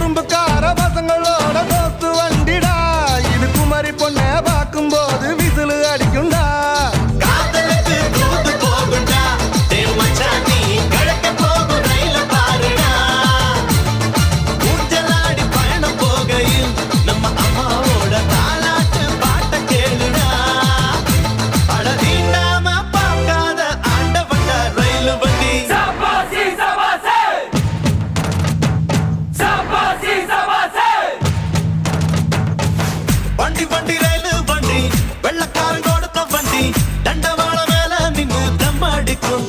குறும்புக்கார பசங்களோட தோத்து வண்டிடா இது குமரி பொண்ண பார்க்கும் போது விசிலு அடிக்கும்டா காதலுக்கு தூது போகுண்டா மச்சானி கிழக்க போகும் ரயில பாருடா ஊஞ்சலாடி பயணம் போகையில் நம்ம அம்மாவோட தாலாட்டு பாட்ட கேளுடா அழகி நாம பார்க்காத ஆண்டவண்ட ரயில் வண்டி சபாசி சபாசி சபாசி சபாசி வண்டி வண்டி ரயில் வண்டி வெள்ளக்காரன் கொடுத்த வண்டி தண்டவாள மேல நின்னு தம் அடிக்கும்